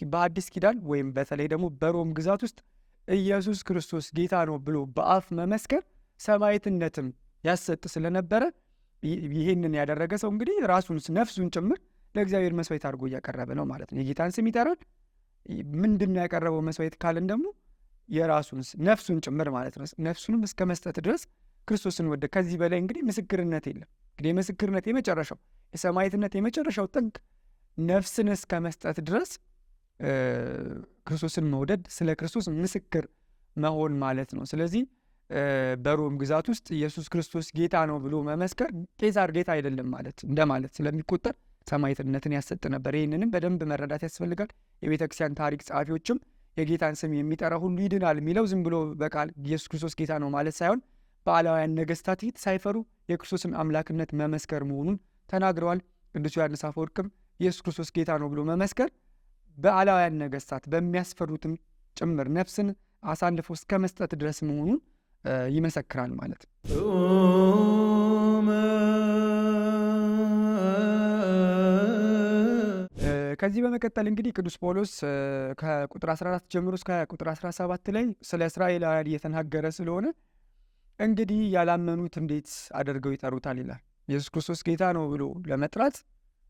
በአዲስ ኪዳን ወይም በተለይ ደግሞ በሮም ግዛት ውስጥ ኢየሱስ ክርስቶስ ጌታ ነው ብሎ በአፍ መመስከር ሰማዕትነትም ያሰጥ ስለነበረ ይህንን ያደረገ ሰው እንግዲህ ራሱን ነፍሱን ጭምር ለእግዚአብሔር መስዋዕት አድርጎ እያቀረበ ነው ማለት ነው። የጌታን ስም ይጠራል። ምንድነው ያቀረበው መስዋዕት ካልን ደግሞ የራሱን ነፍሱን ጭምር ማለት ነው። ነፍሱንም እስከ መስጠት ድረስ ክርስቶስን ወደ ከዚህ በላይ እንግዲህ ምስክርነት የለም። እንግዲህ የምስክርነት የመጨረሻው የሰማዕትነት የመጨረሻው ጥግ ነፍስን እስከ መስጠት ድረስ ክርስቶስን መውደድ፣ ስለ ክርስቶስ ምስክር መሆን ማለት ነው። ስለዚህ በሮም ግዛት ውስጥ ኢየሱስ ክርስቶስ ጌታ ነው ብሎ መመስከር ቄሳር ጌታ አይደለም ማለት እንደማለት ስለሚቆጠር ሰማዕትነትን ያሰጥ ነበር። ይህንንም በደንብ መረዳት ያስፈልጋል። የቤተ ክርስቲያን ታሪክ ጸሐፊዎችም የጌታን ስም የሚጠራ ሁሉ ይድናል የሚለው ዝም ብሎ በቃል ኢየሱስ ክርስቶስ ጌታ ነው ማለት ሳይሆን በአላውያን ነገስታት ፊት ሳይፈሩ የክርስቶስን አምላክነት መመስከር መሆኑን ተናግረዋል። ቅዱስ ዮሐንስ አፈወርቅም ኢየሱስ ክርስቶስ ጌታ ነው ብሎ መመስከር በአላውያን ነገስታት በሚያስፈሩትም ጭምር ነፍስን አሳልፎ እስከ መስጠት ድረስ መሆኑን ይመሰክራል ማለት ነው። ከዚህ በመቀጠል እንግዲህ ቅዱስ ጳውሎስ ከቁጥር 14 ጀምሮ እስከ ቁጥር 17 ላይ ስለ እስራኤላውያን እየተናገረ ስለሆነ እንግዲህ ያላመኑት እንዴት አድርገው ይጠሩታል ይላል። ኢየሱስ ክርስቶስ ጌታ ነው ብሎ ለመጥራት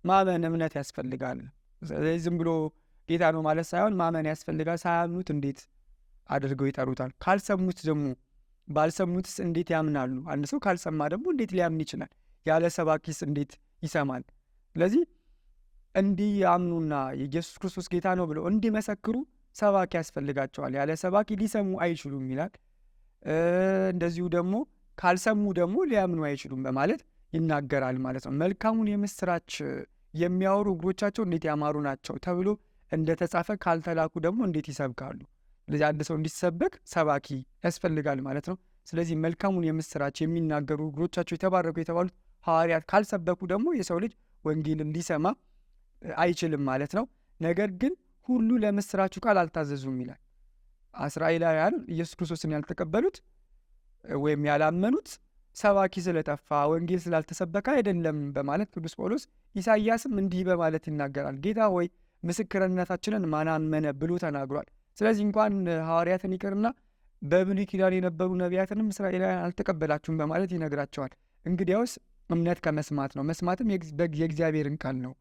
ማመን እምነት ያስፈልጋል። ስለዚህ ዝም ብሎ ጌታ ነው ማለት ሳይሆን ማመን ያስፈልጋል። ሳያምኑት እንዴት አድርገው ይጠሩታል? ካልሰሙት ደግሞ ባልሰሙትስ እንዴት ያምናሉ? አንድ ሰው ካልሰማ ደግሞ እንዴት ሊያምን ይችላል? ያለ ሰባኪስ እንዴት ይሰማል? ስለዚህ እንዲያምኑና የኢየሱስ ክርስቶስ ጌታ ነው ብለው እንዲመሰክሩ ሰባኪ ያስፈልጋቸዋል። ያለ ሰባኪ ሊሰሙ አይችሉም ይላል። እንደዚሁ ደግሞ ካልሰሙ ደግሞ ሊያምኑ አይችሉም በማለት ይናገራል ማለት ነው። መልካሙን የምስራች የሚያወሩ እግሮቻቸው እንዴት ያማሩ ናቸው ተብሎ እንደተጻፈ ካልተላኩ ደግሞ እንዴት ይሰብካሉ? ስለዚህ አንድ ሰው እንዲሰበክ ሰባኪ ያስፈልጋል ማለት ነው። ስለዚህ መልካሙን የምስራች የሚናገሩ እግሮቻቸው የተባረኩ የተባሉት ሐዋርያት ካልሰበኩ ደግሞ የሰው ልጅ ወንጌልን ሊሰማ አይችልም ማለት ነው። ነገር ግን ሁሉ ለምስራቹ ቃል አልታዘዙም ይላል። እስራኤላውያን ኢየሱስ ክርስቶስን ያልተቀበሉት ወይም ያላመኑት ሰባኪ ስለጠፋ ወንጌል ስላልተሰበከ አይደለም በማለት ቅዱስ ጳውሎስ ኢሳይያስም እንዲህ በማለት ይናገራል። ጌታ ሆይ ምስክርነታችንን ማን አመነ ብሎ ተናግሯል። ስለዚህ እንኳን ሐዋርያትን ይቅርና በብሉይ ኪዳን የነበሩ ነቢያትንም እስራኤላውያን አልተቀበላችሁም በማለት ይነግራቸዋል። እንግዲያውስ እምነት ከመስማት ነው፣ መስማትም የእግዚአብሔርን ቃል ነው።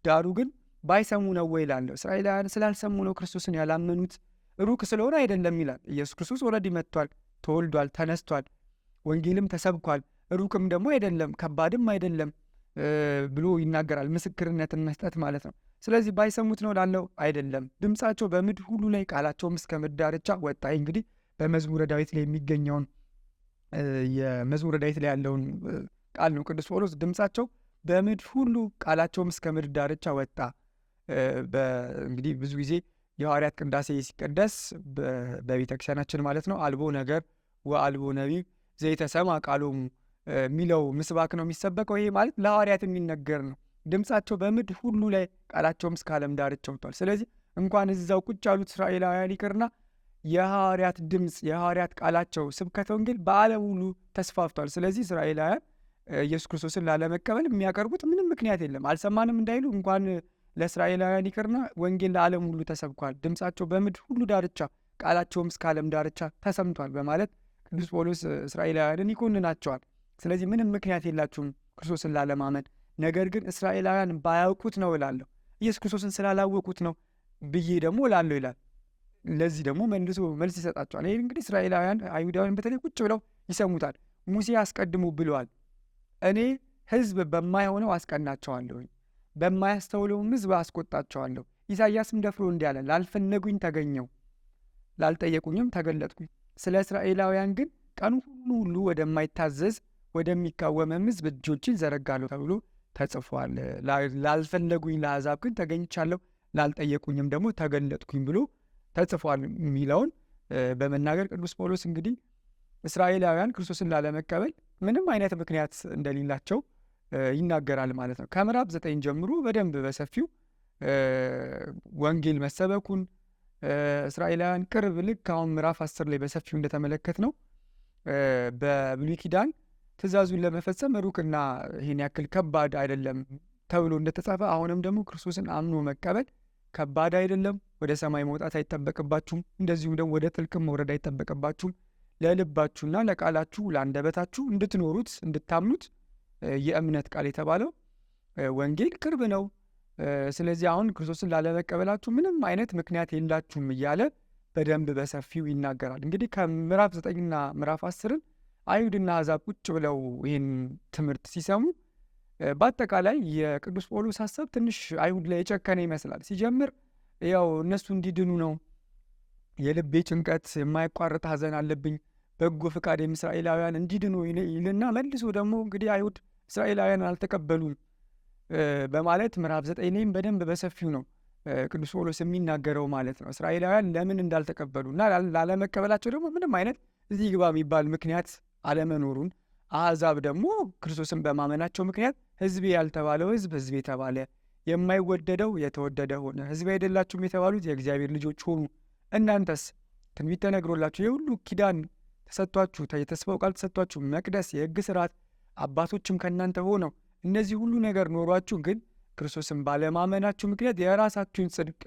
ዳሩ ግን ባይሰሙ ነው ወይ እላለሁ። እስራኤላውያን ስላልሰሙ ነው ክርስቶስን ያላመኑት። ሩቅ ስለሆነ አይደለም ይላል። ኢየሱስ ክርስቶስ ኦልሬዲ መጥቷል፣ ተወልዷል፣ ተነስቷል፣ ወንጌልም ተሰብኳል። ሩቅም ደግሞ አይደለም፣ ከባድም አይደለም ብሎ ይናገራል። ምስክርነትን መስጠት ማለት ነው። ስለዚህ ባይሰሙት ነው ላለው አይደለም። ድምፃቸው በምድር ሁሉ ላይ ቃላቸውም እስከ ምድር ዳርቻ ወጣ። እንግዲህ በመዝሙረ ዳዊት ላይ የሚገኘውን የመዝሙረ ዳዊት ላይ ያለውን ቃል ነው ቅዱስ ጳውሎስ ድምፃቸው በምድር ሁሉ ቃላቸውም እስከ ምድር ዳርቻ ወጣ። እንግዲህ ብዙ ጊዜ የሐዋርያት ቅዳሴ ሲቀደስ በቤተ ክርስቲያናችን ማለት ነው አልቦ ነገር ወአልቦ ነቢብ ዘይተሰማ ቃሎሙ የሚለው ምስባክ ነው የሚሰበከው። ይሄ ማለት ለሐዋርያት የሚነገር ነው። ድምፃቸው በምድር ሁሉ ላይ ቃላቸውም እስከ ዓለም ዳርቻ ወጥቷል። ስለዚህ እንኳን እዛው ቁጭ ያሉት እስራኤላውያን ይቅርና የሐዋርያት ድምፅ የሐዋርያት ቃላቸው ስብከተ ወንጌል በዓለም ሁሉ ተስፋፍቷል። ስለዚህ እስራኤላውያን ኢየሱስ ክርስቶስን ላለመቀበል የሚያቀርቡት ምንም ምክንያት የለም። አልሰማንም እንዳይሉ እንኳን ለእስራኤላውያን ይቅርና ወንጌል ለዓለም ሁሉ ተሰብኳል። ድምፃቸው በምድር ሁሉ ዳርቻ ቃላቸውም እስከ ዓለም ዳርቻ ተሰምቷል በማለት ቅዱስ ጳውሎስ እስራኤላውያንን ይኮንናቸዋል። ስለዚህ ምንም ምክንያት የላችሁም ክርስቶስን ላለማመን። ነገር ግን እስራኤላውያን ባያውቁት ነው እላለሁ፣ ኢየሱስ ክርስቶስን ስላላወቁት ነው ብዬ ደግሞ እላለሁ ይላል። ለዚህ ደግሞ መልስ ይሰጣቸዋል። ይህ እንግዲህ እስራኤላውያን አይሁዳውያን በተለይ ቁጭ ብለው ይሰሙታል። ሙሴ አስቀድሞ ብለዋል፣ እኔ ሕዝብ በማይሆነው አስቀናቸዋለሁኝ፣ በማያስተውለውም ሕዝብ አስቆጣቸዋለሁ። ኢሳይያስም ደፍሮ እንዲህ አለ፣ ላልፈለጉኝ ተገኘው፣ ላልጠየቁኝም ተገለጥኩኝ። ስለ እስራኤላውያን ግን ቀኑ ሁሉ ወደማይታዘዝ ወደሚቃወመም ሕዝብ እጆችን ዘረጋለሁ ተብሎ ተጽፏል። ላልፈለጉኝ ለአሕዛብ ግን ተገኝቻለሁ፣ ላልጠየቁኝም ደግሞ ተገለጥኩኝ ብሎ ተጽፏል የሚለውን በመናገር ቅዱስ ጳውሎስ እንግዲህ እስራኤላውያን ክርስቶስን ላለመቀበል ምንም አይነት ምክንያት እንደሌላቸው ይናገራል ማለት ነው። ከምዕራፍ 9 ጀምሮ በደንብ በሰፊው ወንጌል መሰበኩን እስራኤላውያን ቅርብ ልክ አሁን ምዕራፍ 10 ላይ በሰፊው እንደተመለከት ነው በብሉይ ኪዳን ትእዛዙን ለመፈጸም ሩቅና ይህን ያክል ከባድ አይደለም ተብሎ እንደተጻፈ አሁንም ደግሞ ክርስቶስን አምኖ መቀበል ከባድ አይደለም። ወደ ሰማይ መውጣት አይጠበቅባችሁም። እንደዚሁም ደግሞ ወደ ጥልቅም መውረድ አይጠበቅባችሁም። ለልባችሁና ለቃላችሁ ለአንደበታችሁ እንድትኖሩት እንድታምኑት የእምነት ቃል የተባለው ወንጌል ቅርብ ነው። ስለዚህ አሁን ክርስቶስን ላለመቀበላችሁ ምንም አይነት ምክንያት የላችሁም እያለ በደንብ በሰፊው ይናገራል። እንግዲህ ከምዕራፍ 9ና ምዕራፍ 10ን አይሁድና አሕዛብ ቁጭ ብለው ይህን ትምህርት ሲሰሙ በአጠቃላይ የቅዱስ ጳውሎስ ሀሳብ ትንሽ አይሁድ ላይ የጨከነ ይመስላል። ሲጀምር ያው እነሱ እንዲድኑ ነው፣ የልቤ ጭንቀት የማይቋረጥ ሐዘን አለብኝ፣ በጎ ፈቃዴም እስራኤላውያን እንዲድኑ ይልና መልሶ ደግሞ እንግዲህ አይሁድ እስራኤላውያን አልተቀበሉም በማለት ምዕራፍ 9 ላይም በደንብ በሰፊው ነው ቅዱስ ጳውሎስ የሚናገረው ማለት ነው። እስራኤላውያን ለምን እንዳልተቀበሉ እና ላለመቀበላቸው ደግሞ ምንም አይነት እዚህ ግባ የሚባል ምክንያት አለመኖሩን፣ አሕዛብ ደግሞ ክርስቶስን በማመናቸው ምክንያት ሕዝቤ ያልተባለው ሕዝብ ሕዝብ የተባለ፣ የማይወደደው የተወደደ ሆነ፣ ሕዝቤ አይደላችሁም የተባሉት የእግዚአብሔር ልጆች ሆኑ። እናንተስ ትንቢት ተነግሮላችሁ የሁሉ ኪዳን ተሰጥቷችሁ የተስፋው ቃል ተሰጥቷችሁ መቅደስ፣ የሕግ ስርዓት አባቶችም ከእናንተ ሆነው እነዚህ ሁሉ ነገር ኖሯችሁ ግን ክርስቶስን ባለማመናችሁ ምክንያት የራሳችሁን ጽድቅ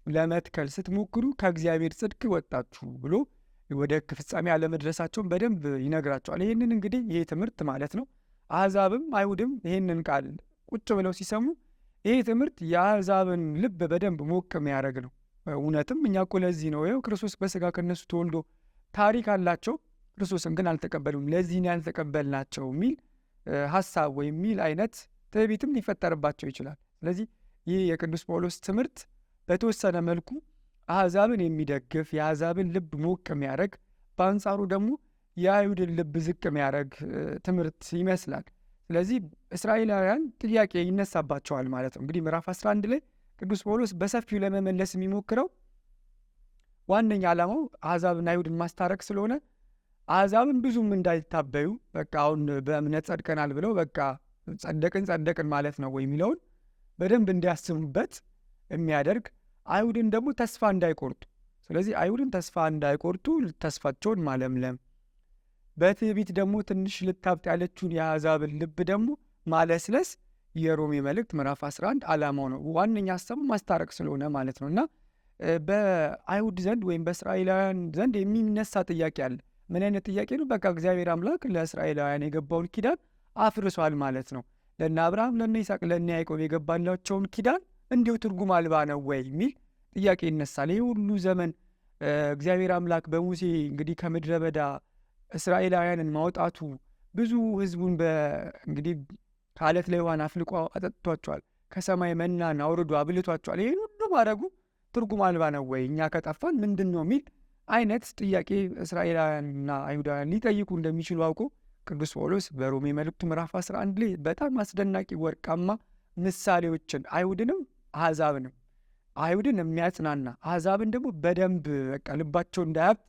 ለመትከል ስትሞክሩ ከእግዚአብሔር ጽድቅ ወጣችሁ ብሎ ወደ ሕግ ፍጻሜ አለመድረሳቸውን በደንብ ይነግራቸዋል። ይህንን እንግዲህ ይሄ ትምህርት ማለት ነው አሕዛብም አይሁድም ይህንን ቃል ቁጭ ብለው ሲሰሙ ይሄ ትምህርት የአሕዛብን ልብ በደንብ ሞቅ የሚያደርግ ነው። እውነትም እኛ እኮ ለዚህ ነው ይኸው ክርስቶስ በሥጋ ከነሱ ተወልዶ ታሪክ አላቸው፣ ክርስቶስን ግን አልተቀበሉም፣ ለዚህ ነው ያልተቀበልናቸው የሚል ሀሳብ ወይም የሚል አይነት ትዕቢትም ሊፈጠርባቸው ይችላል። ስለዚህ ይህ የቅዱስ ጳውሎስ ትምህርት በተወሰነ መልኩ አሕዛብን የሚደግፍ የአሕዛብን ልብ ሞቅ የሚያደርግ በአንጻሩ ደግሞ የአይሁድን ልብ ዝቅ የሚያደርግ ትምህርት ይመስላል። ስለዚህ እስራኤላውያን ጥያቄ ይነሳባቸዋል ማለት ነው። እንግዲህ ምዕራፍ 11 ላይ ቅዱስ ጳውሎስ በሰፊው ለመመለስ የሚሞክረው ዋነኛ ዓላማው አሕዛብና አይሁድን ማስታረቅ ስለሆነ አሕዛብን ብዙም እንዳይታበዩ በቃ አሁን በእምነት ጸድቀናል ብለው በቃ ጸደቅን ማለት ነው ወይ የሚለውን በደንብ እንዲያስቡበት የሚያደርግ፣ አይሁድን ደግሞ ተስፋ እንዳይቆርጡ፣ ስለዚህ አይሁድን ተስፋ እንዳይቆርጡ ተስፋቸውን ማለምለም፣ በትዕቢት ደግሞ ትንሽ ልታብጥ ያለችውን የአሕዛብን ልብ ደግሞ ማለስለስ የሮሜ መልእክት ምዕራፍ 11 ዓላማው ነው። ዋነኛ ሀሳቡ ማስታረቅ ስለሆነ ማለት ነው። እና በአይሁድ ዘንድ ወይም በእስራኤላውያን ዘንድ የሚነሳ ጥያቄ አለ። ምን አይነት ጥያቄ ነው? በቃ እግዚአብሔር አምላክ ለእስራኤላውያን የገባውን ኪዳን አፍርሷል ማለት ነው። ለእነ አብርሃም፣ ለእነ ይስሐቅ፣ ለእነ ያዕቆብ የገባላቸውን ኪዳን እንዲሁ ትርጉም አልባ ነው ወይ የሚል ጥያቄ ይነሳል። ይህ ሁሉ ዘመን እግዚአብሔር አምላክ በሙሴ እንግዲህ ከምድረ በዳ እስራኤላውያንን ማውጣቱ ብዙ ሕዝቡን እንግዲህ ከአለት ላይ ውሃን አፍልቆ አጠጥቷቸዋል፣ ከሰማይ መናን አውርዶ አብልቷቸዋል። ይህን ሁሉ ማድረጉ ትርጉም አልባ ነው ወይ? እኛ ከጠፋን ምንድን ነው የሚል አይነት ጥያቄ እስራኤላውያንና አይሁዳውያን ሊጠይቁ እንደሚችሉ አውቆ ቅዱስ ጳውሎስ በሮሜ መልእክቱ ምዕራፍ 11 ላይ በጣም አስደናቂ ወርቃማ ምሳሌዎችን አይሁድንም አሕዛብንም አይሁድን የሚያጽናና አሕዛብን ደግሞ በደንብ በቃ ልባቸው እንዳያብጥ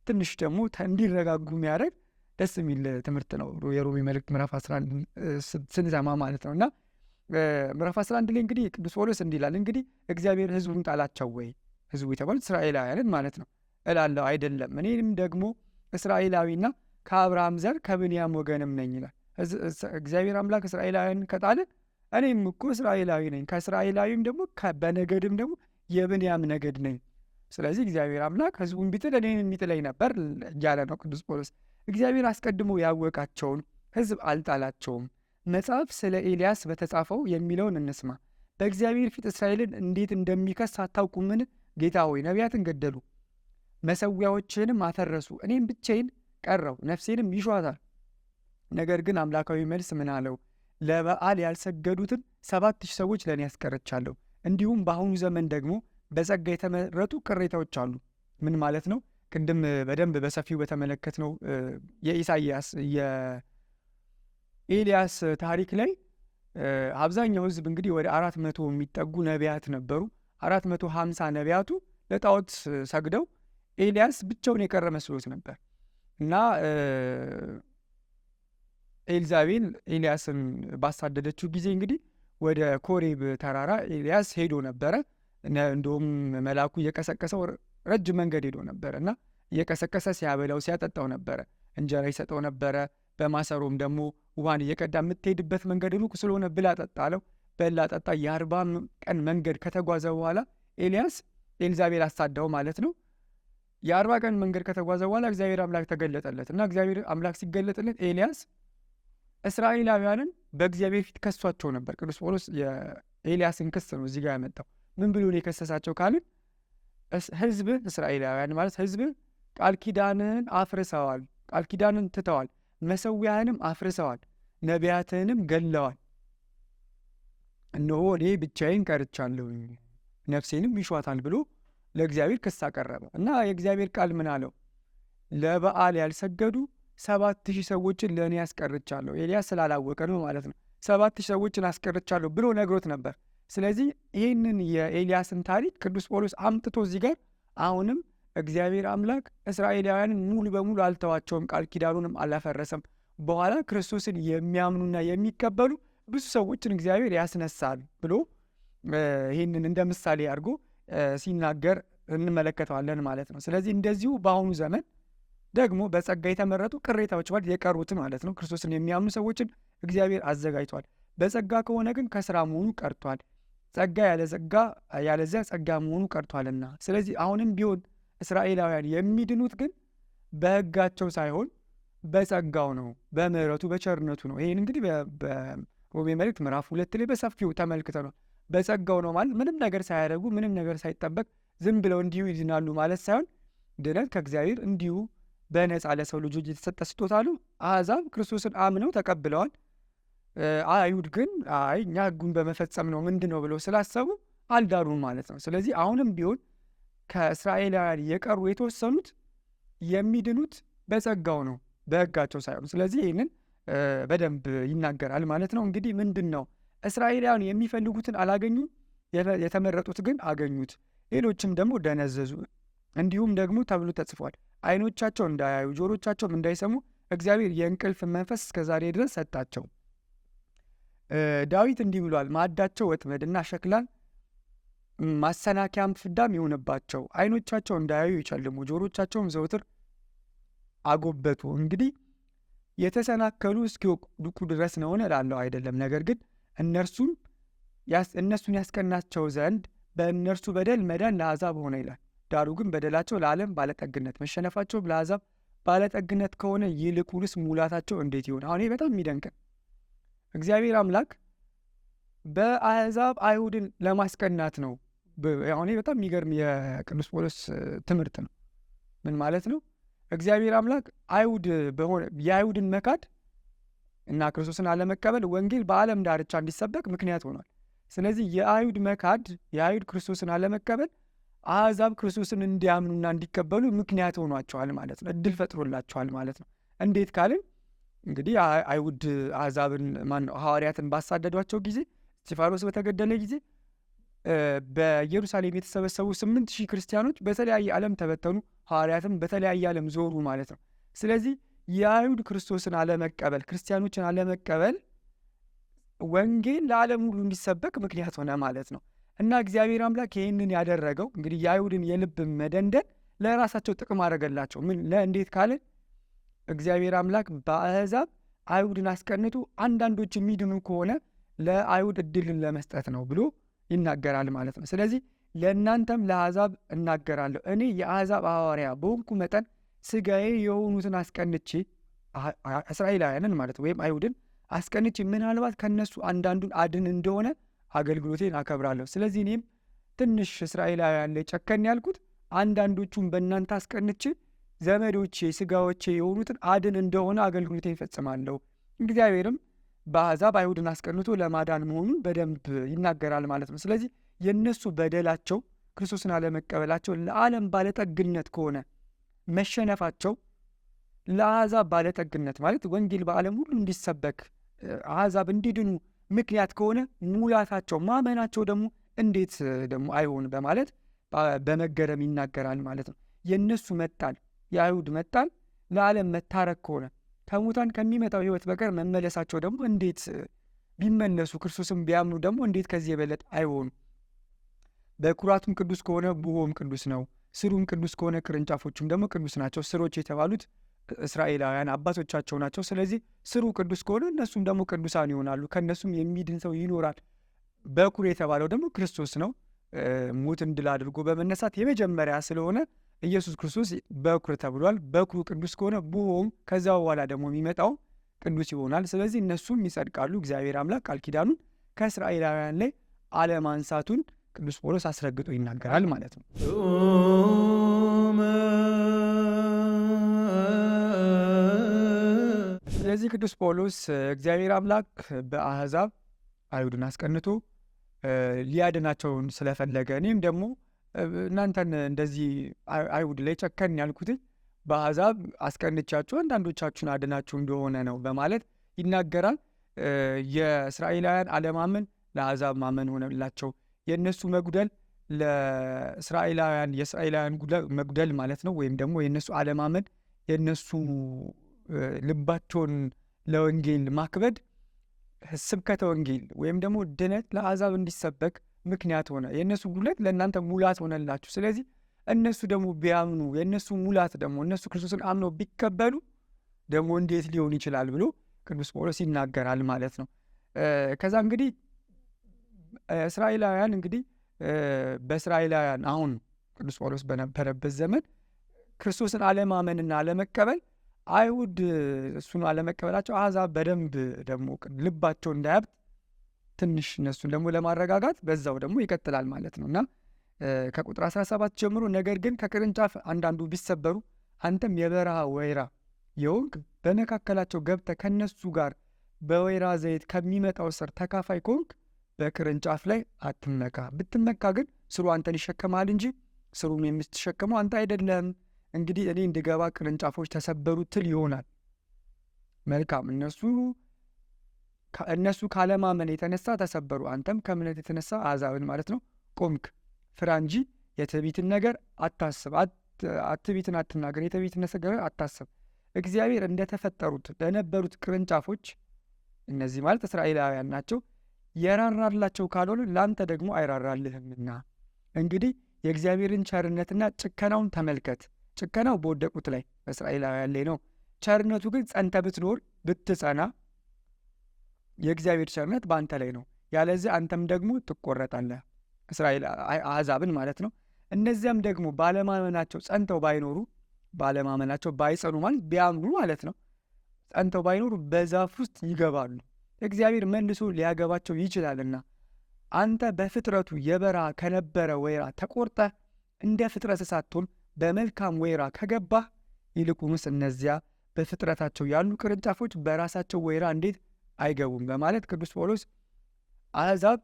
ትንሽ ደግሞ እንዲረጋጉ የሚያደርግ ደስ የሚል ትምህርት ነው የሮሜ መልእክት ምዕራፍ 11 ስንሰማ ማለት ነው። እና ምዕራፍ 11 ላይ እንግዲህ ቅዱስ ጳውሎስ እንዲህ ይላል፣ እንግዲህ እግዚአብሔር ሕዝቡን ጣላቸው ወይ? ሕዝቡ የተባሉት እስራኤላውያንን ማለት ነው እላለሁ አይደለም፣ እኔም ደግሞ እስራኤላዊና ከአብርሃም ዘር ከብንያም ወገንም ነኝ ይላል። እግዚአብሔር አምላክ እስራኤላውያን ከጣለ እኔም እኮ እስራኤላዊ ነኝ፣ ከእስራኤላዊም ደግሞ በነገድም ደግሞ የብንያም ነገድ ነኝ። ስለዚህ እግዚአብሔር አምላክ ሕዝቡን ቢጥል እኔን የሚጥለኝ ነበር እያለ ነው ቅዱስ ጳውሎስ። እግዚአብሔር አስቀድሞ ያወቃቸውን ሕዝብ አልጣላቸውም። መጽሐፍ ስለ ኤልያስ በተጻፈው የሚለውን እንስማ። በእግዚአብሔር ፊት እስራኤልን እንዴት እንደሚከስ አታውቁምን? ጌታ ሆይ ነቢያትን ገደሉ፣ መሠዊያዎችህንም አፈረሱ፣ እኔም ብቻዬን ቀረው፣ ነፍሴንም ይሿታል። ነገር ግን አምላካዊ መልስ ምን አለው? ለበዓል ያልሰገዱትን 7,000 ሰዎች ለእኔ ያስቀርቻለሁ። እንዲሁም በአሁኑ ዘመን ደግሞ በጸጋ የተመረጡ ቅሬታዎች አሉ። ምን ማለት ነው? ቅድም በደንብ በሰፊው በተመለከትነው የኢሳይያስ የኤልያስ ታሪክ ላይ አብዛኛው ሕዝብ እንግዲህ ወደ 400 የሚጠጉ ነቢያት ነበሩ። 450 ነቢያቱ ለጣዖት ሰግደው ኤልያስ ብቻውን የቀረ መስሎት ነበር እና ኤልዛቤል ኤልያስን ባሳደደችው ጊዜ እንግዲህ ወደ ኮሬብ ተራራ ኤልያስ ሄዶ ነበረ። እንደውም መልአኩ እየቀሰቀሰው ረጅም መንገድ ሄዶ ነበረ እና እየቀሰቀሰ ሲያበላው ሲያጠጣው ነበረ። እንጀራ ይሰጠው ነበረ። በማሰሮም ደግሞ ውሃን እየቀዳ የምትሄድበት መንገድ ሩቅ ስለሆነ ብላ ጠጣ አለው። በላ ጠጣ። የ40 ቀን መንገድ ከተጓዘ በኋላ ኤልያስ ኤልዛቤል አሳዳው ማለት ነው። የ40 ቀን መንገድ ከተጓዘ በኋላ እግዚአብሔር አምላክ ተገለጠለት እና እግዚአብሔር አምላክ ሲገለጥለት ኤልያስ እስራኤላውያንን በእግዚአብሔር ፊት ከሷቸው ነበር። ቅዱስ ጳውሎስ የኤልያስን ክስ ነው እዚህ ጋር ያመጣው። ምን ብሎ ነው የከሰሳቸው ካልን ሕዝብህ እስራኤላውያን ማለት ሕዝብህ ቃል ኪዳንህን አፍርሰዋል፣ ቃል ኪዳንን ትተዋል፣ መሠዊያህንም አፍርሰዋል፣ ነቢያትህንም ገለዋል። እነሆ እኔ ብቻዬን ቀርቻለሁ፣ ነፍሴንም ይሿታል ብሎ ለእግዚአብሔር ክስ አቀረበ እና የእግዚአብሔር ቃል ምን አለው? ለበዓል ያልሰገዱ 7,000 ሰዎችን ለእኔ አስቀርቻለሁ። ኤልያስ ስላላወቀ ነው ማለት ነው። 7,000 ሰዎችን አስቀርቻለሁ ብሎ ነግሮት ነበር። ስለዚህ ይህንን የኤልያስን ታሪክ ቅዱስ ጳውሎስ አምጥቶ እዚህ ጋር አሁንም እግዚአብሔር አምላክ እስራኤላውያንን ሙሉ በሙሉ አልተዋቸውም፣ ቃል ኪዳኑንም አላፈረሰም። በኋላ ክርስቶስን የሚያምኑና የሚቀበሉ ብዙ ሰዎችን እግዚአብሔር ያስነሳል ብሎ ይህንን እንደ ምሳሌ አድርጎ ሲናገር እንመለከተዋለን ማለት ነው። ስለዚህ እንደዚሁ በአሁኑ ዘመን ደግሞ በጸጋ የተመረጡ ቅሬታዎች ማለት የቀሩት ማለት ነው ክርስቶስን የሚያምኑ ሰዎችን እግዚአብሔር አዘጋጅቷል። በጸጋ ከሆነ ግን ከስራ መሆኑ ቀርቷል። ጸጋ ያለዚያ ጸጋ መሆኑ ቀርቷልና። ስለዚህ አሁንም ቢሆን እስራኤላውያን የሚድኑት ግን በሕጋቸው ሳይሆን በጸጋው ነው፣ በምሕረቱ በቸርነቱ ነው። ይህን እንግዲህ በሮሜ መልእክት ምዕራፍ 2 ላይ በሰፊው ተመልክተ ነው። በጸጋው ነው ማለት ምንም ነገር ሳያደርጉ ምንም ነገር ሳይጠበቅ ዝም ብለው እንዲሁ ይድናሉ ማለት ሳይሆን ድነት ከእግዚአብሔር እንዲሁ በነፃ ለሰው ልጆች የተሰጠ ስጦታ ነው። አሕዛብ ክርስቶስን አምነው ተቀብለዋል። አይሁድ ግን እኛ ሕጉን በመፈጸም ነው ምንድን ነው ብለው ስላሰቡ አልዳኑም ማለት ነው። ስለዚህ አሁንም ቢሆን ከእስራኤላውያን የቀሩ የተወሰኑት የሚድኑት በጸጋው ነው በሕጋቸው ሳይሆን። ስለዚህ ይህንን በደንብ ይናገራል ማለት ነው። እንግዲህ ምንድን ነው እስራኤላውያን የሚፈልጉትን አላገኙም፣ የተመረጡት ግን አገኙት። ሌሎችም ደግሞ ደነዘዙ። እንዲሁም ደግሞ ተብሎ ተጽፏል፣ ዓይኖቻቸው እንዳያዩ ጆሮቻቸውም እንዳይሰሙ እግዚአብሔር የእንቅልፍ መንፈስ እስከዛሬ ድረስ ሰጣቸው። ዳዊት እንዲህ ብሏል፣ ማዕዳቸው ወጥመድና ሸክላን ማሰናከያም ፍዳም ይሆንባቸው፣ ዓይኖቻቸው እንዳያዩ ይጨልሙ፣ ጆሮቻቸውም ዘውትር አጎበጡ። እንግዲህ የተሰናከሉ እስኪወድቁ ድረስ ነውን እላለሁ አይደለም። ነገር ግን እነሱን ያስቀናቸው ዘንድ በእነርሱ በደል መዳን ለአሕዛብ ሆነ ይላል። ዳሩ ግን በደላቸው ለዓለም ባለጠግነት፣ መሸነፋቸው ለአሕዛብ ባለጠግነት ከሆነ ይልቁንስ ሙላታቸው እንዴት ይሆን? አሁን ይህ በጣም የሚደንቀን እግዚአብሔር አምላክ በአሕዛብ አይሁድን ለማስቀናት ነው። አሁን በጣም የሚገርም የቅዱስ ጳውሎስ ትምህርት ነው። ምን ማለት ነው? እግዚአብሔር አምላክ የአይሁድን መካድ እና ክርስቶስን አለመቀበል ወንጌል በዓለም ዳርቻ እንዲሰበክ ምክንያት ሆኗል። ስለዚህ የአይሁድ መካድ፣ የአይሁድ ክርስቶስን አለመቀበል አሕዛብ ክርስቶስን እንዲያምኑና እንዲቀበሉ ምክንያት ሆኗቸዋል ማለት ነው። እድል ፈጥሮላቸዋል ማለት ነው። እንዴት ካልን እንግዲህ አይሁድ አሕዛብን ሐዋርያትን ባሳደዷቸው ጊዜ፣ እስጢፋኖስ በተገደለ ጊዜ በኢየሩሳሌም የተሰበሰቡ 8,000 ክርስቲያኖች በተለያየ ዓለም ተበተኑ። ሐዋርያትም በተለያየ ዓለም ዞሩ ማለት ነው። ስለዚህ የአይሁድ ክርስቶስን አለመቀበል፣ ክርስቲያኖችን አለመቀበል ወንጌል ለዓለም ሁሉ እንዲሰበክ ምክንያት ሆነ ማለት ነው። እና እግዚአብሔር አምላክ ይህንን ያደረገው እንግዲህ የአይሁድን የልብ መደንደን ለራሳቸው ጥቅም አደረገላቸው። እንዴት ካልን እግዚአብሔር አምላክ በአሕዛብ አይሁድን አስቀንቶ አንዳንዶች የሚድኑ ከሆነ ለአይሁድ እድልን ለመስጠት ነው ብሎ ይናገራል ማለት ነው። ስለዚህ ለእናንተም ለአሕዛብ እናገራለሁ፣ እኔ የአሕዛብ ሐዋርያ በሆንኩ መጠን ሥጋዬ የሆኑትን አስቀንቼ እስራኤላውያንን ማለት ወይም አይሁድን አስቀንቼ ምናልባት ከነሱ አንዳንዱን አድን እንደሆነ አገልግሎቴን አከብራለሁ። ስለዚህ እኔም ትንሽ እስራኤላውያን ላይ ጨከን ያልኩት አንዳንዶቹን በእናንተ አስቀንቼ ዘመዶቼ ሥጋዎቼ የሆኑትን አድን እንደሆነ አገልግሎቴን ይፈጽማለሁ። እግዚአብሔርም በአሕዛብ አይሁድን አስቀንቶ ለማዳን መሆኑን በደንብ ይናገራል ማለት ነው። ስለዚህ የእነሱ በደላቸው ክርስቶስን አለመቀበላቸው ለዓለም ባለጠግነት ከሆነ መሸነፋቸው ለአሕዛብ ባለጠግነት ማለት ወንጌል በዓለም ሁሉ እንዲሰበክ አሕዛብ እንዲድኑ ምክንያት ከሆነ ሙላታቸው ማመናቸው ደግሞ እንዴት ደግሞ አይሆን በማለት በመገረም ይናገራል ማለት ነው። የእነሱ መጣል የአይሁድ መጣል ለዓለም መታረክ ከሆነ ከሙታን ከሚመጣው ሕይወት በቀር መመለሳቸው ደግሞ እንዴት ቢመለሱ ክርስቶስም ቢያምኑ ደግሞ እንዴት ከዚህ የበለጠ አይሆኑ? በኩራቱም ቅዱስ ከሆነ ቡሆም ቅዱስ ነው፣ ስሩም ቅዱስ ከሆነ ቅርንጫፎቹም ደግሞ ቅዱስ ናቸው። ስሮች የተባሉት እስራኤላውያን አባቶቻቸው ናቸው። ስለዚህ ስሩ ቅዱስ ከሆነ እነሱም ደግሞ ቅዱሳን ይሆናሉ፣ ከእነሱም የሚድን ሰው ይኖራል። በኩር የተባለው ደግሞ ክርስቶስ ነው። ሞትን ድል አድርጎ በመነሳት የመጀመሪያ ስለሆነ ኢየሱስ ክርስቶስ በኩር ተብሏል። በኩሩ ቅዱስ ከሆነ ቡሆም ከዛ በኋላ ደግሞ የሚመጣው ቅዱስ ይሆናል። ስለዚህ እነሱም ይጸድቃሉ። እግዚአብሔር አምላክ ቃል ኪዳኑን ከእስራኤላውያን ላይ አለማንሳቱን ቅዱስ ጳውሎስ አስረግጦ ይናገራል ማለት ነው። ስለዚህ ቅዱስ ጳውሎስ እግዚአብሔር አምላክ በአሕዛብ አይሁድን አስቀንቶ ሊያድናቸውን ስለፈለገ እኔም ደግሞ እናንተን እንደዚህ አይሁድ ላይ ጨከን ያልኩትኝ በአሕዛብ አስቀንቻችሁ አንዳንዶቻችሁን አድናችሁ እንደሆነ ነው በማለት ይናገራል። የእስራኤላውያን አለማመን ለአሕዛብ ማመን ሆነላቸው። የእነሱ መጉደል ለእስራኤላውያን የእስራኤላውያን መጉደል ማለት ነው። ወይም ደግሞ የእነሱ አለማመን የእነሱ ልባቸውን ለወንጌል ማክበድ ስብከተ ወንጌል ወይም ደግሞ ድነት ለአሕዛብ እንዲሰበክ ምክንያት ሆነ። የእነሱ ጉድለት ለእናንተ ሙላት ሆነላችሁ። ስለዚህ እነሱ ደግሞ ቢያምኑ የእነሱ ሙላት ደግሞ እነሱ ክርስቶስን አምነው ቢቀበሉ ደግሞ እንዴት ሊሆን ይችላል ብሎ ቅዱስ ጳውሎስ ይናገራል ማለት ነው። ከዛ እንግዲህ እስራኤላውያን እንግዲህ በእስራኤላውያን አሁን ቅዱስ ጳውሎስ በነበረበት ዘመን ክርስቶስን አለማመንና አለመቀበል አይሁድ እሱን አለመቀበላቸው አሕዛብ በደንብ ደግሞ ልባቸው እንዳያብጥ ትንሽ እነሱን ደግሞ ለማረጋጋት በዛው ደግሞ ይቀጥላል ማለት ነው እና ከቁጥር 17 ጀምሮ ነገር ግን ከቅርንጫፍ አንዳንዱ ቢሰበሩ አንተም የበረሃ ወይራ የሆንክ በመካከላቸው ገብተህ ከነሱ ጋር በወይራ ዘይት ከሚመጣው ስር ተካፋይ ከሆንክ በቅርንጫፍ ላይ አትመካ። ብትመካ ግን ስሩ አንተን ይሸከማል እንጂ ስሩን የምትሸከመው አንተ አይደለም። እንግዲህ እኔ እንድገባ ቅርንጫፎች ተሰበሩ ትል ይሆናል። መልካም፣ እነሱ ካለማመን የተነሳ ተሰበሩ፣ አንተም ከእምነት የተነሳ አሕዛብን ማለት ነው ቆምክ። ፍራ እንጂ የትዕቢትን ነገር አታስብ፣ ትዕቢትን አትናገር፣ የትዕቢትን ነገር አታስብ። እግዚአብሔር እንደተፈጠሩት ለነበሩት ቅርንጫፎች እነዚህ ማለት እስራኤላውያን ናቸው የራራላቸው ካልሆነ ለአንተ ደግሞ አይራራልህምና። እንግዲህ የእግዚአብሔርን ቸርነትና ጭከናውን ተመልከት። ጭከናው በወደቁት ላይ በእስራኤላውያን ላይ ነው። ቸርነቱ ግን ጸንተ ብትኖር ብትጸና የእግዚአብሔር ቸርነት በአንተ ላይ ነው። ያለዚህ አንተም ደግሞ ትቆረጣለህ። እስራኤል አሕዛብን ማለት ነው። እነዚያም ደግሞ ባለማመናቸው ጸንተው ባይኖሩ ባለማመናቸው ባይጸኑ ማለት ቢያምኑ ማለት ነው። ጸንተው ባይኖሩ በዛፍ ውስጥ ይገባሉ። እግዚአብሔር መልሶ ሊያገባቸው ይችላልና አንተ በፍጥረቱ የበረሃ ከነበረ ወይራ ተቆርጠህ እንደ ፍጥረት ሳትሆን በመልካም ወይራ ከገባህ ይልቁንስ እነዚያ በፍጥረታቸው ያሉ ቅርንጫፎች በራሳቸው ወይራ እንዴት አይገቡም? በማለት ቅዱስ ጳውሎስ አሕዛብ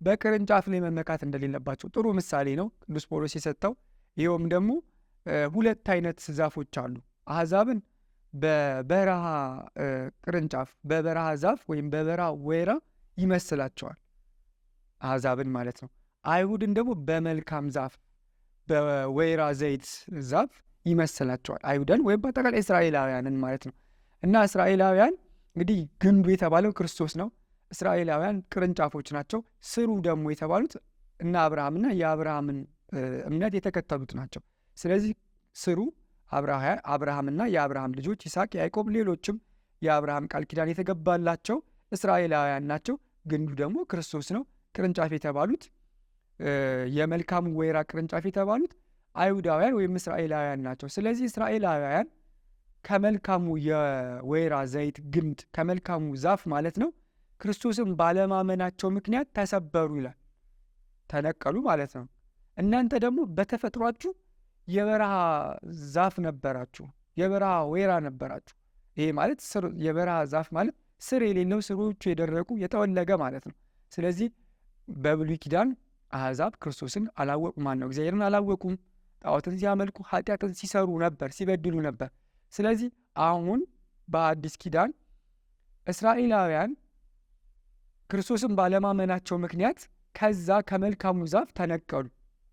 በቅርንጫፍ ላይ መመካት እንደሌለባቸው ጥሩ ምሳሌ ነው ቅዱስ ጳውሎስ የሰጠው። ይኸውም ደግሞ ሁለት አይነት ዛፎች አሉ። አሕዛብን በበረሃ ቅርንጫፍ በበረሃ ዛፍ ወይም በበረሃ ወይራ ይመስላቸዋል፣ አሕዛብን ማለት ነው። አይሁድን ደግሞ በመልካም ዛፍ በወይራ ዘይት ዛፍ ይመስላቸዋል፣ አይሁድን ወይም በአጠቃላይ እስራኤላውያንን ማለት ነው። እና እስራኤላውያን እንግዲህ ግንዱ የተባለው ክርስቶስ ነው። እስራኤላውያን ቅርንጫፎች ናቸው። ስሩ ደግሞ የተባሉት እና አብርሃምና የአብርሃምን እምነት የተከተሉት ናቸው። ስለዚህ ስሩ አብርሃምና የአብርሃም ልጆች ይስሐቅ፣ ያዕቆብ፣ ሌሎችም የአብርሃም ቃል ኪዳን የተገባላቸው እስራኤላውያን ናቸው። ግንዱ ደግሞ ክርስቶስ ነው። ቅርንጫፍ የተባሉት የመልካሙ ወይራ ቅርንጫፍ የተባሉት አይሁዳውያን ወይም እስራኤላውያን ናቸው። ስለዚህ እስራኤላውያን ከመልካሙ የወይራ ዘይት ግንድ ከመልካሙ ዛፍ ማለት ነው ክርስቶስን ባለማመናቸው ምክንያት ተሰበሩ ይላል፣ ተነቀሉ ማለት ነው። እናንተ ደግሞ በተፈጥሯችሁ የበረሃ ዛፍ ነበራችሁ፣ የበረሃ ወይራ ነበራችሁ። ይሄ ማለት የበረሃ ዛፍ ማለት ስር የሌለው ስሮቹ የደረቁ የተወለገ ማለት ነው። ስለዚህ በብሉይ ኪዳን አሕዛብ ክርስቶስን አላወቁም፣ ነው እግዚአብሔርን አላወቁም። ጣዖትን ሲያመልኩ ኃጢአትን ሲሰሩ ነበር፣ ሲበድሉ ነበር። ስለዚህ አሁን በአዲስ ኪዳን እስራኤላውያን ክርስቶስን ባለማመናቸው ምክንያት ከዛ ከመልካሙ ዛፍ ተነቀሉ፣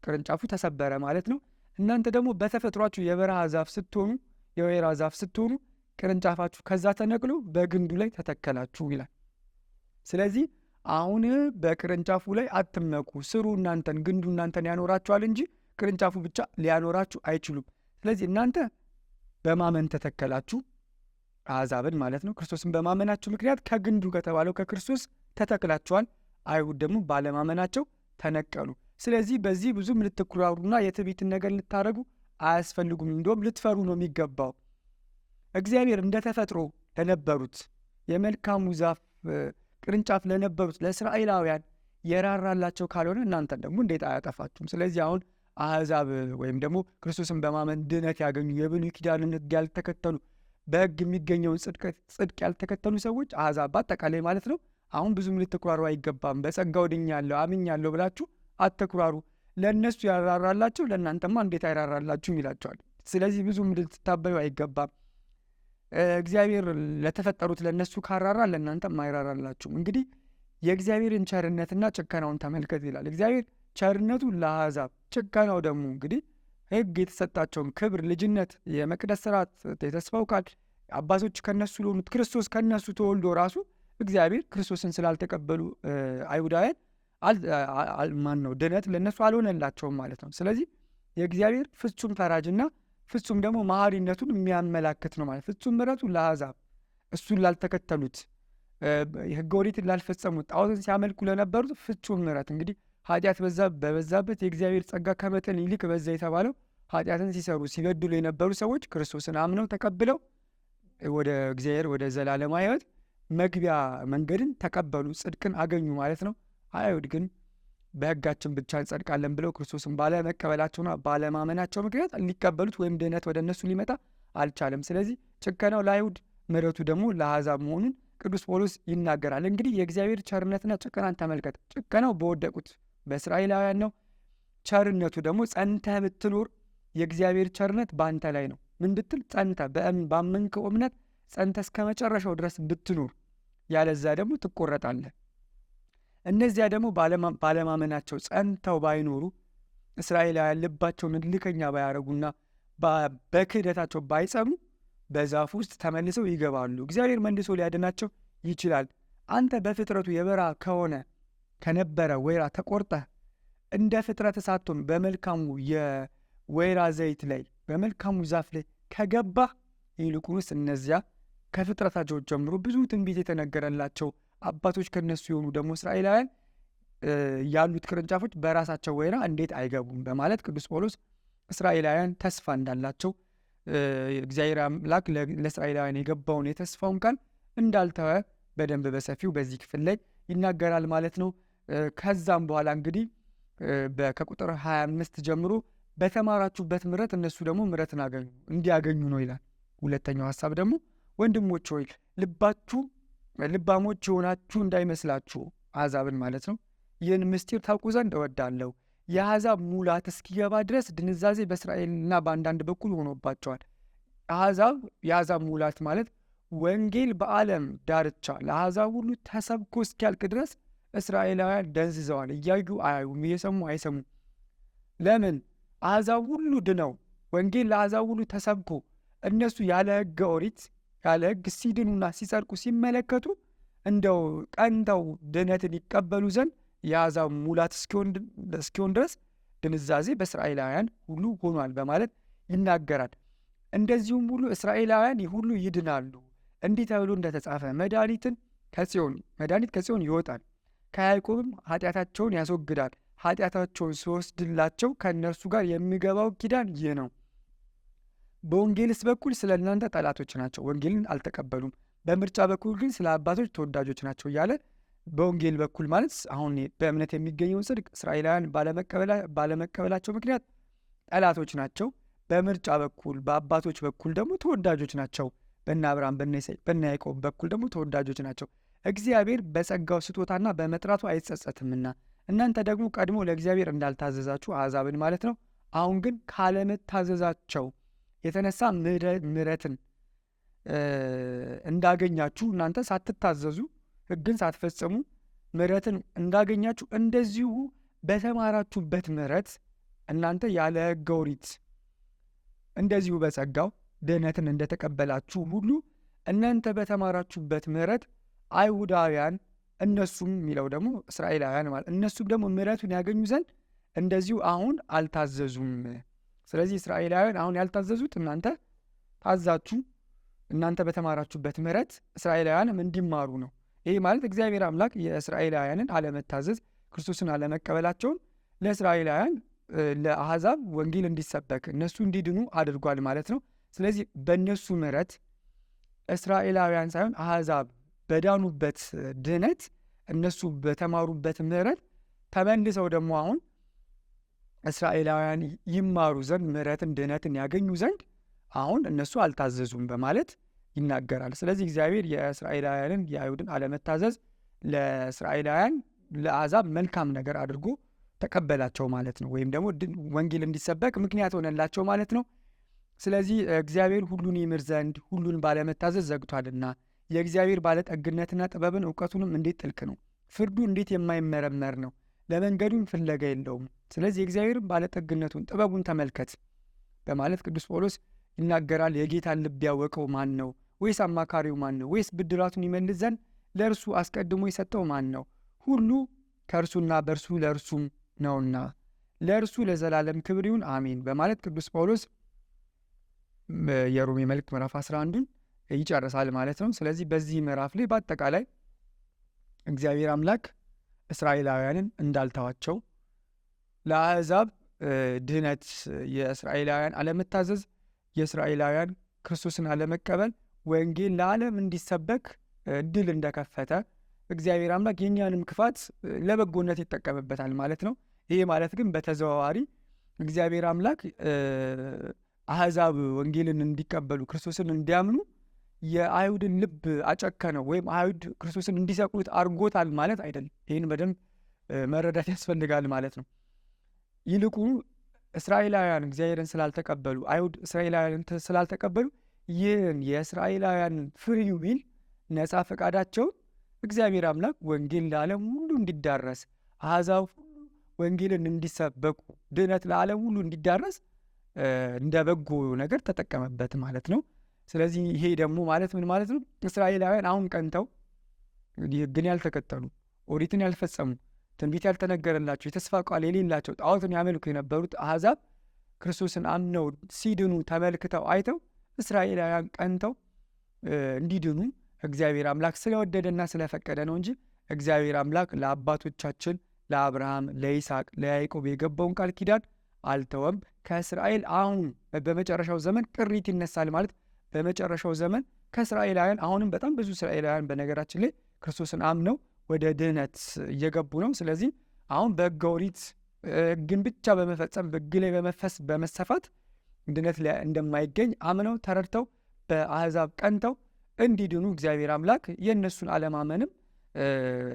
ቅርንጫፉ ተሰበረ ማለት ነው። እናንተ ደግሞ በተፈጥሯችሁ የበረሃ ዛፍ ስትሆኑ፣ የወይራ ዛፍ ስትሆኑ ቅርንጫፋችሁ ከዛ ተነቅሎ በግንዱ ላይ ተተከላችሁ ይላል። ስለዚህ አሁን በቅርንጫፉ ላይ አትመኩ። ስሩ እናንተን ግንዱ እናንተን ያኖራችኋል እንጂ ቅርንጫፉ ብቻ ሊያኖራችሁ አይችሉም። ስለዚህ እናንተ በማመን ተተከላችሁ፣ አሕዛብን ማለት ነው። ክርስቶስን በማመናችሁ ምክንያት ከግንዱ ከተባለው ከክርስቶስ ተተክላችኋል። አይሁድ ደግሞ ባለማመናቸው ተነቀሉ። ስለዚህ በዚህ ብዙም ልትኩራሩና የትዕቢትን ነገር ልታደርጉ አያስፈልጉም። እንደውም ልትፈሩ ነው የሚገባው። እግዚአብሔር እንደ ተፈጥሮ ለነበሩት የመልካሙ ዛፍ ቅርንጫፍ ለነበሩት ለእስራኤላውያን የራራላቸው ካልሆነ እናንተን ደግሞ እንዴት አያጠፋችሁም? ስለዚህ አሁን አሕዛብ ወይም ደግሞ ክርስቶስን በማመን ድነት ያገኙ የብሉይ ኪዳንን ሕግ ያልተከተሉ በሕግ የሚገኘውን ጽድቅ ያልተከተሉ ሰዎች አሕዛብ በአጠቃላይ ማለት ነው። አሁን ብዙም ልትኩራሩ አይገባም። በጸጋው ድኛለሁ አምኛለሁ ብላችሁ አትኩራሩ። ለእነሱ ያራራላቸው ለእናንተማ እንዴት አይራራላችሁም ይላቸዋል። ስለዚህ ብዙም ልትታበዩ አይገባም። እግዚአብሔር ለተፈጠሩት ለእነሱ ካራራ ለእናንተም አይራራላችሁም። እንግዲህ የእግዚአብሔርን ቸርነትና ጭከናውን ተመልከት ይላል። እግዚአብሔር ቸርነቱ ለአሕዛብ፣ ጭከናው ደግሞ እንግዲህ ሕግ የተሰጣቸውን ክብር፣ ልጅነት፣ የመቅደስ ስርዓት፣ የተስፋው ቃል አባቶች ከነሱ ለሆኑት ክርስቶስ ከነሱ ተወልዶ ራሱ እግዚአብሔር ክርስቶስን ስላልተቀበሉ አይሁዳውያን ማን ነው ድነት ለእነሱ አልሆነላቸውም ማለት ነው። ስለዚህ የእግዚአብሔር ፍጹም ፈራጅና ፍጹም ደግሞ መሐሪነቱን የሚያመላክት ነው ማለት። ፍጹም ምሕረቱ ለአሕዛብ እሱን ላልተከተሉት ሕገ ኦሪትን ላልፈጸሙት ጣዖትን ሲያመልኩ ለነበሩት ፍጹም ምሕረት እንግዲህ ኃጢአት በበዛበት የእግዚአብሔር ጸጋ ከመጠን ይልቅ በዛ የተባለው ኃጢአትን ሲሰሩ ሲበድሉ የነበሩ ሰዎች ክርስቶስን አምነው ተቀብለው ወደ እግዚአብሔር ወደ ዘላለማዊ ሕይወት መግቢያ መንገድን ተቀበሉ፣ ጽድቅን አገኙ ማለት ነው። አይሁድ ግን በሕጋችን ብቻ እንጸድቃለን ብለው ክርስቶስን ባለመቀበላቸውና ባለማመናቸው ምክንያት ሊቀበሉት ወይም ድህነት ወደ እነሱ ሊመጣ አልቻለም። ስለዚህ ጭከናው ለአይሁድ ምሕረቱ ደግሞ ለአሕዛብ መሆኑን ቅዱስ ጳውሎስ ይናገራል። እንግዲህ የእግዚአብሔር ቸርነትና ጭከናን ተመልከት። ጭከናው በወደቁት በእስራኤላውያን ነው። ቸርነቱ ደግሞ ጸንተህ ብትኖር የእግዚአብሔር ቸርነት በአንተ ላይ ነው። ምን ብትል ጸንተህ ባመንከው እምነት ጸንተህ እስከ መጨረሻው ድረስ ብትኖር፣ ያለዛ ደግሞ ትቆረጣለህ። እነዚያ ደግሞ ባለማመናቸው ጸንተው ባይኖሩ እስራኤላውያን ልባቸውን እልከኛ ባያረጉና በክህደታቸው ባይጸኑ በዛፉ ውስጥ ተመልሰው ይገባሉ። እግዚአብሔር መልሶ ሊያድናቸው ይችላል። አንተ በፍጥረቱ የበረሃ ከነበረ ወይራ ተቆርጠህ እንደ ፍጥረት ሳትሆን በመልካሙ የወይራ ዘይት ላይ በመልካሙ ዛፍ ላይ ከገባህ ይልቁንስ እነዚያ ከፍጥረታቸው ጀምሮ ብዙ ትንቢት የተነገረላቸው አባቶች ከነሱ የሆኑ ደግሞ እስራኤላውያን ያሉት ቅርንጫፎች በራሳቸው ወይራ እንዴት አይገቡም? በማለት ቅዱስ ጳውሎስ እስራኤላውያን ተስፋ እንዳላቸው እግዚአብሔር አምላክ ለእስራኤላውያን የገባውን የተስፋውን ቃል እንዳልተወ በደንብ በሰፊው በዚህ ክፍል ላይ ይናገራል ማለት ነው። ከዛም በኋላ እንግዲህ ከቁጥር 25 ጀምሮ በተማራችሁበት ምሕረት እነሱ ደግሞ ምሕረትን እንዲያገኙ ነው ይላል። ሁለተኛው ሀሳብ ደግሞ ወንድሞች ሆይ ልባሞች የሆናችሁ እንዳይመስላችሁ አሕዛብን ማለት ነው ይህን ምስጢር ታውቁ ዘንድ እወዳለሁ። የአሕዛብ ሙላት እስኪገባ ድረስ ድንዛዜ በእስራኤልና በአንዳንድ በኩል ሆኖባቸዋል። የአሕዛብ ሙላት ማለት ወንጌል በዓለም ዳርቻ ለአሕዛብ ሁሉ ተሰብኮ እስኪያልቅ ድረስ እስራኤላውያን ደንዝዘዋል። እያዩ አያዩም፣ እየሰሙ አይሰሙም። ለምን? አሕዛብ ሁሉ ድነው ወንጌል ለአሕዛብ ሁሉ ተሰብኮ እነሱ ያለ ሕገ ኦሪት ያለ ሕግ ሲድኑና ሲጸድቁ ሲመለከቱ እንደው ቀንተው ድነትን ይቀበሉ ዘንድ የአሕዛብ ሙላት እስኪሆን ድረስ ድንዛዜ በእስራኤላውያን ሁሉ ሆኗል በማለት ይናገራል። እንደዚሁም ሁሉ እስራኤላውያን ሁሉ ይድናሉ። እንዲህ ተብሎ እንደተጻፈ መድኃኒት ከጽዮን ይወጣል፣ ከያዕቆብም ኃጢአታቸውን ያስወግዳል። ኃጢአታቸውን ሲወስድላቸው ከእነርሱ ጋር የሚገባው ኪዳን ይህ ነው። በወንጌልስ በኩል ስለ እናንተ ጠላቶች ናቸው፣ ወንጌልን አልተቀበሉም። በምርጫ በኩል ግን ስለ አባቶች ተወዳጆች ናቸው እያለ በወንጌል በኩል ማለት አሁን በእምነት የሚገኘውን ጽድቅ እስራኤላውያን ባለመቀበላቸው ምክንያት ጠላቶች ናቸው። በምርጫ በኩል በአባቶች በኩል ደግሞ ተወዳጆች ናቸው። በእነ አብርሃም በእነ ያዕቆብ በኩል ደግሞ ተወዳጆች ናቸው። እግዚአብሔር በጸጋው ስጦታና በመጥራቱ አይጸጸትምና እናንተ ደግሞ ቀድሞ ለእግዚአብሔር እንዳልታዘዛችሁ አሕዛብን ማለት ነው። አሁን ግን ካለመታዘዛቸው የተነሳ ምሕረትን እንዳገኛችሁ እናንተ ሳትታዘዙ ሕግን ሳትፈጽሙ ምሕረትን እንዳገኛችሁ እንደዚሁ በተማራችሁበት ምሕረት እናንተ ያለ ሕገ ኦሪት እንደዚሁ በጸጋው ድህነትን እንደተቀበላችሁ ሁሉ እናንተ በተማራችሁበት ምሕረት አይሁዳውያን እነሱም የሚለው ደግሞ እስራኤላውያን ማለት እነሱም ደግሞ ምሕረቱን ያገኙ ዘንድ እንደዚሁ አሁን አልታዘዙም። ስለዚህ እስራኤላውያን አሁን ያልታዘዙት እናንተ ታዛችሁ እናንተ በተማራችሁበት ምሕረት እስራኤላውያንም እንዲማሩ ነው። ይህ ማለት እግዚአብሔር አምላክ የእስራኤላውያንን አለመታዘዝ ክርስቶስን አለመቀበላቸውን ለእስራኤላውያን ለአሕዛብ ወንጌል እንዲሰበክ እነሱ እንዲድኑ አድርጓል ማለት ነው። ስለዚህ በእነሱ ምሕረት እስራኤላውያን ሳይሆን አሕዛብ በዳኑበት ድህነት እነሱ በተማሩበት ምሕረት ተመልሰው ደግሞ አሁን እስራኤላውያን ይማሩ ዘንድ ምሕረትን ድህነትን ያገኙ ዘንድ አሁን እነሱ አልታዘዙም በማለት ይናገራል። ስለዚህ እግዚአብሔር የእስራኤላውያንን የአይሁድን አለመታዘዝ ለእስራኤላውያን ለአሕዛብ መልካም ነገር አድርጎ ተቀበላቸው ማለት ነው። ወይም ደግሞ ወንጌል እንዲሰበክ ምክንያት ሆነላቸው ማለት ነው። ስለዚህ እግዚአብሔር ሁሉን ይምር ዘንድ ሁሉን ባለመታዘዝ ዘግቷልና የእግዚአብሔር ባለጠግነትና ጥበብን እውቀቱንም እንዴት ጥልቅ ነው! ፍርዱ እንዴት የማይመረመር ነው! ለመንገዱም ፍለጋ የለውም። ስለዚህ የእግዚአብሔርን ባለጠግነቱን ጥበቡን ተመልከት በማለት ቅዱስ ጳውሎስ ይናገራል። የጌታን ልብ ያወቀው ማን ነው? ወይስ አማካሪው ማን ነው? ወይስ ብድራቱን ይመልስ ዘንድ ለእርሱ አስቀድሞ የሰጠው ማን ነው? ሁሉ ከእርሱና በእርሱ ለእርሱም ነውና ለእርሱ ለዘላለም ክብር ይሁን አሜን በማለት ቅዱስ ጳውሎስ የሮሜ መልእክት ምዕራፍ 11ን ይጨርሳል ማለት ነው። ስለዚህ በዚህ ምዕራፍ ላይ በአጠቃላይ እግዚአብሔር አምላክ እስራኤላውያንን እንዳልተዋቸው፣ ለአሕዛብ ድህነት የእስራኤላውያን አለመታዘዝ፣ የእስራኤላውያን ክርስቶስን አለመቀበል ወንጌል ለዓለም እንዲሰበክ እድል እንደከፈተ እግዚአብሔር አምላክ የእኛንም ክፋት ለበጎነት ይጠቀምበታል ማለት ነው። ይሄ ማለት ግን በተዘዋዋሪ እግዚአብሔር አምላክ አሕዛብ ወንጌልን እንዲቀበሉ ክርስቶስን እንዲያምኑ የአይሁድን ልብ አጨከነው ወይም አይሁድ ክርስቶስን እንዲሰቅሉት አድርጎታል ማለት አይደለም። ይህን በደንብ መረዳት ያስፈልጋል ማለት ነው። ይልቁ እስራኤላውያን እግዚአብሔርን ስላልተቀበሉ፣ አይሁድ እስራኤላውያን ስላልተቀበሉ ይህን የእስራኤላውያን ፍሪ ዊል ነፃ ፈቃዳቸውን እግዚአብሔር አምላክ ወንጌል ለዓለም ሁሉ እንዲዳረስ፣ አሕዛብ ሁሉ ወንጌልን እንዲሰበኩ፣ ድህነት ለዓለም ሁሉ እንዲዳረስ እንደ በጎ ነገር ተጠቀመበት ማለት ነው። ስለዚህ ይሄ ደግሞ ማለት ምን ማለት ነው? እስራኤላውያን አሁን ቀንተው እንግዲህ ሕግን ያልተከተሉ፣ ኦሪትን ያልፈጸሙ፣ ትንቢት ያልተነገረላቸው፣ የተስፋ ቃል የሌላቸው ጣዖትን ያመልኩ የነበሩት አሕዛብ ክርስቶስን አምነው ሲድኑ ተመልክተው አይተው እስራኤላውያን ቀንተው እንዲድኑ እግዚአብሔር አምላክ ስለወደደና ስለፈቀደ ነው እንጂ እግዚአብሔር አምላክ ለአባቶቻችን ለአብርሃም፣ ለይስሐቅ፣ ለያዕቆብ የገባውን ቃል ኪዳን አልተወም። ከእስራኤል አሁን በመጨረሻው ዘመን ቅሪት ይነሳል ማለት በመጨረሻው ዘመን ከእስራኤላውያን አሁንም በጣም ብዙ እስራኤላውያን በነገራችን ላይ ክርስቶስን አምነው ወደ ድህነት እየገቡ ነው። ስለዚህ አሁን በሕገ ኦሪት ሕግን ብቻ በመፈጸም ሕግ ላይ በመሰፋት ድህነት እንደማይገኝ አምነው ተረድተው በአሕዛብ ቀንተው እንዲድኑ እግዚአብሔር አምላክ የእነሱን አለማመንም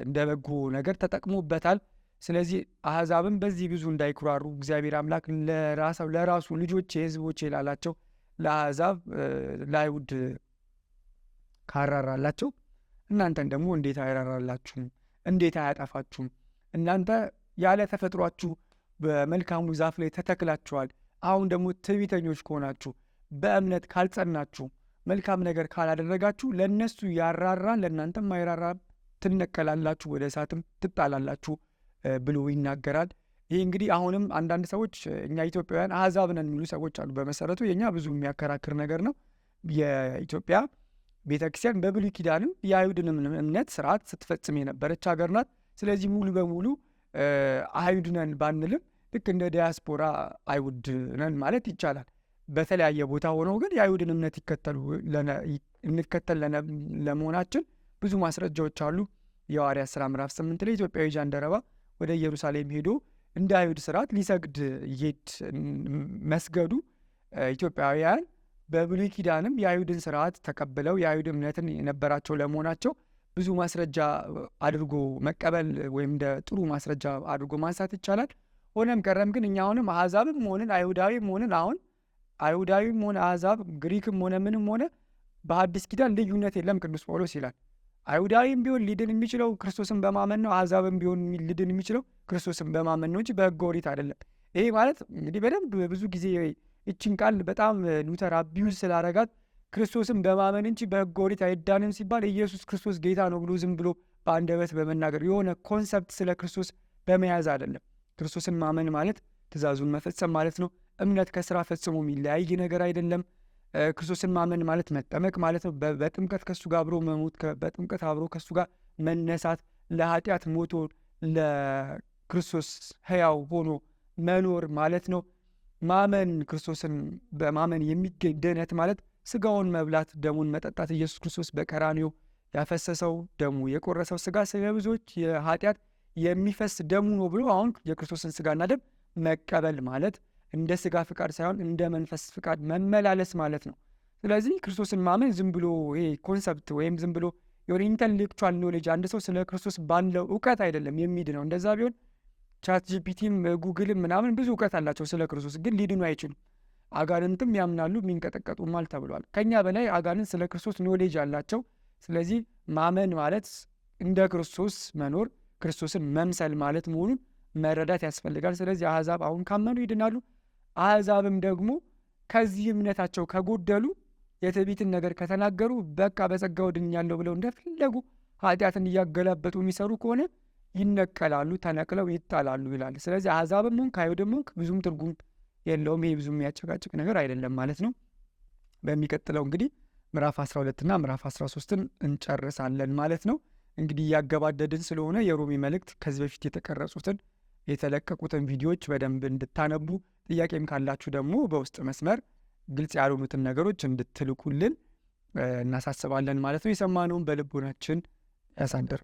እንደ በጎ ነገር ተጠቅሞበታል። ስለዚህ አሕዛብም በዚህ ብዙ እንዳይኩራሩ እግዚአብሔር አምላክ ለራሱ ልጆቼ ሕዝቦቼ ላላቸው ለአሕዛብ ለአይሁድ ካራራላቸው እናንተን ደግሞ እንዴት አይራራላችሁም? እንዴት አያጠፋችሁም? እናንተ ያለ ተፈጥሯችሁ በመልካሙ ዛፍ ላይ ተተክላችኋል። አሁን ደግሞ ትዕቢተኞች ከሆናችሁ በእምነት ካልጸናችሁ መልካም ነገር ካላደረጋችሁ ለእነሱ ያራራ ለእናንተም አይራራ፣ ትነቀላላችሁ፣ ወደ እሳትም ትጣላላችሁ ብሎ ይናገራል። ይህ እንግዲህ አሁንም አንዳንድ ሰዎች እኛ ኢትዮጵያውያን አሕዛብ ነን የሚሉ ሰዎች አሉ። በመሰረቱ የእኛ ብዙ የሚያከራክር ነገር ነው። የኢትዮጵያ ቤተክርስቲያን በብሉይ ኪዳንም የአይሁድንም እምነት ስርዓት ስትፈጽም የነበረች ሀገር ናት። ስለዚህ ሙሉ በሙሉ አይሁድ ነን ባንልም ልክ እንደ ዲያስፖራ አይሁድ ነን ማለት ይቻላል። በተለያየ ቦታ ሆነው ግን የአይሁድን እምነት እንከተል ለመሆናችን ብዙ ማስረጃዎች አሉ። የሐዋርያት ሥራ ምዕራፍ 8 ላይ ኢትዮጵያዊ ጃንደረባ ወደ ኢየሩሳሌም ሄዶ እንደ አይሁድ ስርዓት ሊሰግድ ይሄድ መስገዱ ኢትዮጵያውያን በብሉይ ኪዳንም የአይሁድን ስርዓት ተቀብለው የአይሁድ እምነትን የነበራቸው ለመሆናቸው ብዙ ማስረጃ አድርጎ መቀበል ወይም እንደ ጥሩ ማስረጃ አድርጎ ማንሳት ይቻላል። ሆነም ቀረም ግን እኛ አሁንም አሕዛብም ሆንን አይሁዳዊም ሆንን አሁን አይሁዳዊም ሆነ አሕዛብ ግሪክም ሆነ ምንም ሆነ በአዲስ ኪዳን ልዩነት የለም ቅዱስ ጳውሎስ ይላል። አይሁዳዊም ቢሆን ሊድን የሚችለው ክርስቶስን በማመን ነው። አሕዛብም ቢሆን ሊድን የሚችለው ክርስቶስን በማመን ነው እንጂ በሕገ ኦሪት አይደለም። ይሄ ማለት እንግዲህ በደንብ ብዙ ጊዜ ይችን ቃል በጣም ሉተር አቢዩዝ ስላረጋት ክርስቶስን በማመን እንጂ በሕገ ኦሪት አይዳንም ሲባል ኢየሱስ ክርስቶስ ጌታ ነው ብሎ ዝም ብሎ በአንደበት በመናገር የሆነ ኮንሰፕት ስለ ክርስቶስ በመያዝ አይደለም። ክርስቶስን ማመን ማለት ትእዛዙን መፈጸም ማለት ነው። እምነት ከስራ ፈጽሞ የሚለያይ ነገር አይደለም። ክርስቶስን ማመን ማለት መጠመቅ ማለት ነው። በጥምቀት ከሱ ጋር አብሮ መሞት፣ በጥምቀት አብሮ ከሱ ጋር መነሳት፣ ለኃጢአት ሞቶ ክርስቶስ ሕያው ሆኖ መኖር ማለት ነው። ማመን ክርስቶስን በማመን የሚገኝ ድህነት ማለት ስጋውን መብላት ደሙን መጠጣት ኢየሱስ ክርስቶስ በቀራንዮ ያፈሰሰው ደሙ የቆረሰው ስጋ ስለ ብዙዎች የኃጢአት የሚፈስ ደሙ ነው ብሎ አሁን የክርስቶስን ስጋና ደም መቀበል ማለት እንደ ስጋ ፍቃድ ሳይሆን እንደ መንፈስ ፍቃድ መመላለስ ማለት ነው። ስለዚህ ክርስቶስን ማመን ዝም ብሎ ይሄ ኮንሰፕት ወይም ዝም ብሎ የሆነ ኢንተሌክቹዋል ኖሌጅ አንድ ሰው ስለ ክርስቶስ ባለው እውቀት አይደለም የሚድነው። እንደዛ ቢሆን ቻት ጂፒቲም ጉግልም ምናምን ብዙ እውቀት አላቸው ስለ ክርስቶስ፣ ግን ሊድኑ አይችሉም። አጋንንትም ያምናሉ የሚንቀጠቀጡማል ተብሏል። ከኛ በላይ አጋንንት ስለ ክርስቶስ ኖሌጅ አላቸው። ስለዚህ ማመን ማለት እንደ ክርስቶስ መኖር ክርስቶስን መምሰል ማለት መሆኑን መረዳት ያስፈልጋል። ስለዚህ አሕዛብ አሁን ካመኑ ይድናሉ። አሕዛብም ደግሞ ከዚህ እምነታቸው ከጎደሉ የትዕቢትን ነገር ከተናገሩ በቃ በጸጋው ድኛለሁ ብለው እንደፈለጉ ኃጢአትን እያገላበጡ የሚሰሩ ከሆነ ይነቀላሉ፣ ተነቅለው ይጣላሉ ይላል። ስለዚህ አሕዛብም ሆንክ አይሁድም ሆንክ ብዙም ትርጉም የለውም። ይሄ ብዙም የሚያጨቃጭቅ ነገር አይደለም ማለት ነው። በሚቀጥለው እንግዲህ ምዕራፍ 12 እና ምዕራፍ 13ን እንጨርሳለን ማለት ነው። እንግዲህ እያገባደድን ስለሆነ የሮሜ መልእክት ከዚህ በፊት የተቀረጹትን የተለቀቁትን ቪዲዮዎች በደንብ እንድታነቡ፣ ጥያቄም ካላችሁ ደግሞ በውስጥ መስመር ግልጽ ያልሆኑትን ነገሮች እንድትልኩልን እናሳስባለን ማለት ነው። የሰማነውን በልቦናችን ያሳድር።